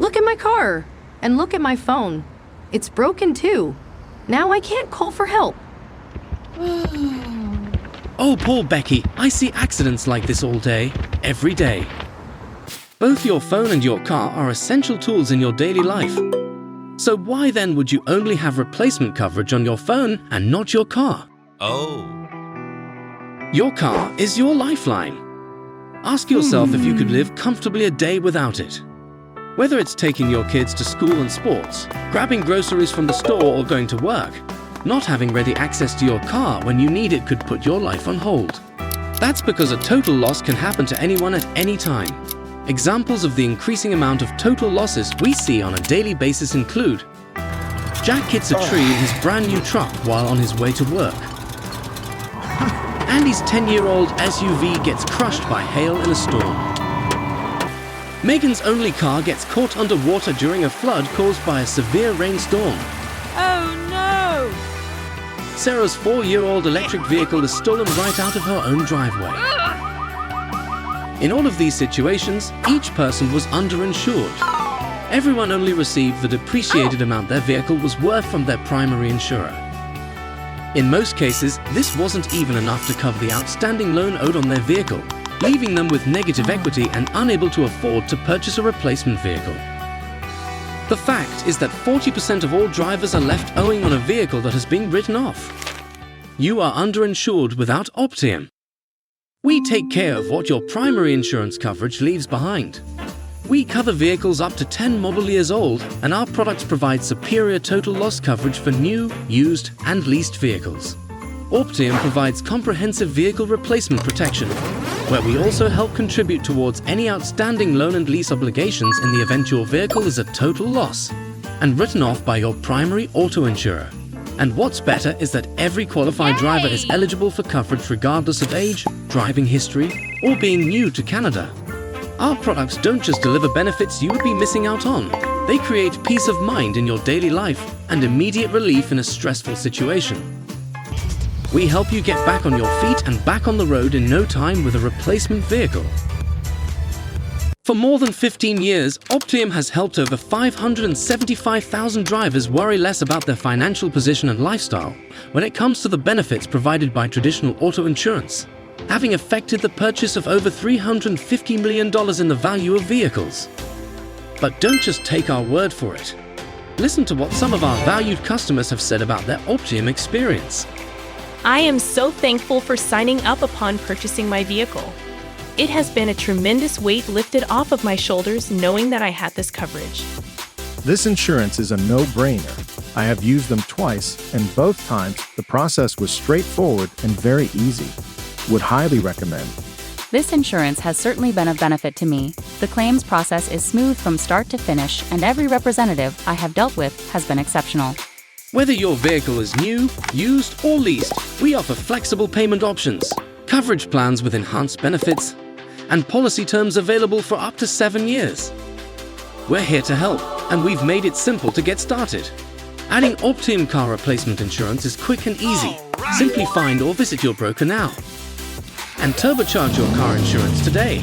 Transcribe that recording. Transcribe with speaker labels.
Speaker 1: Look at my car. And look at my phone. It's broken too. Now I can't call for help.
Speaker 2: Oh, poor Becky. I see accidents like this all day, every day. Both your phone and your car are essential tools in your daily life. So why then would you only have replacement coverage on your phone and not your car?
Speaker 3: Oh.
Speaker 2: Your car is your lifeline. Ask yourself if you could live comfortably a day without it. Whether it's taking your kids to school and sports, grabbing groceries from the store or going to work, not having ready access to your car when you need it could put your life on hold. That's because a total loss can happen to anyone at any time. Examples of the increasing amount of total losses we see on a daily basis include: Jack hits a tree in his brand new truck while on his way to work. Andy's 10-year-old SUV gets crushed by hail in a storm. Megan's only car gets caught underwater during a flood caused by a severe rainstorm.
Speaker 4: Oh no!
Speaker 2: Sarah's 4-year-old electric vehicle is stolen right out of her own driveway. In all of these situations, each person was underinsured. Everyone only received the depreciated amount their vehicle was worth from their primary insurer. In most cases, this wasn't even enough to cover the outstanding loan owed on their vehicle, leaving them with negative equity and unable to afford to purchase a replacement vehicle. The fact is that 40% of all drivers are left owing on a vehicle that has been written off. You are underinsured without Optiom. We take care of what your primary insurance coverage leaves behind. We cover vehicles up to 10 model years old, and our products provide superior total loss coverage for new, used, and leased vehicles. Optiom provides comprehensive vehicle replacement protection, where we also help contribute towards any outstanding loan and lease obligations in the event your vehicle is a total loss and written off by your primary auto insurer. And what's better is that every qualified driver is eligible for coverage regardless of age, driving history, or being new to Canada. Our products don't just deliver benefits you would be missing out on. They create peace of mind in your daily life and immediate relief in a stressful situation. We help you get back on your feet and back on the road in no time with a replacement vehicle. For more than 15 years, Optiom has helped over 575,000 drivers worry less about their financial position and lifestyle when it comes to the benefits provided by traditional auto insurance, having affected the purchase of over $350 million in the value of vehicles. But don't just take our word for it. Listen to what some of our valued customers have said about their Optiom experience.
Speaker 4: I am so thankful for signing up upon purchasing my vehicle. It has been a tremendous weight lifted off of my shoulders knowing that I had this coverage.
Speaker 5: This insurance is a no-brainer. I have used them twice, and both times the process was straightforward and very easy. Would highly recommend.
Speaker 6: This insurance has certainly been of benefit to me. The claims process is smooth from start to finish, and every representative I have dealt with has been exceptional.
Speaker 2: Whether your vehicle is new, used, or leased, we offer flexible payment options, coverage plans with enhanced benefits, and policy terms available for up to 7 years. We're here to help, and we've made it simple to get started. Adding Optiom car replacement insurance is quick and easy. Simply find or visit your broker now and turbocharge your car insurance today.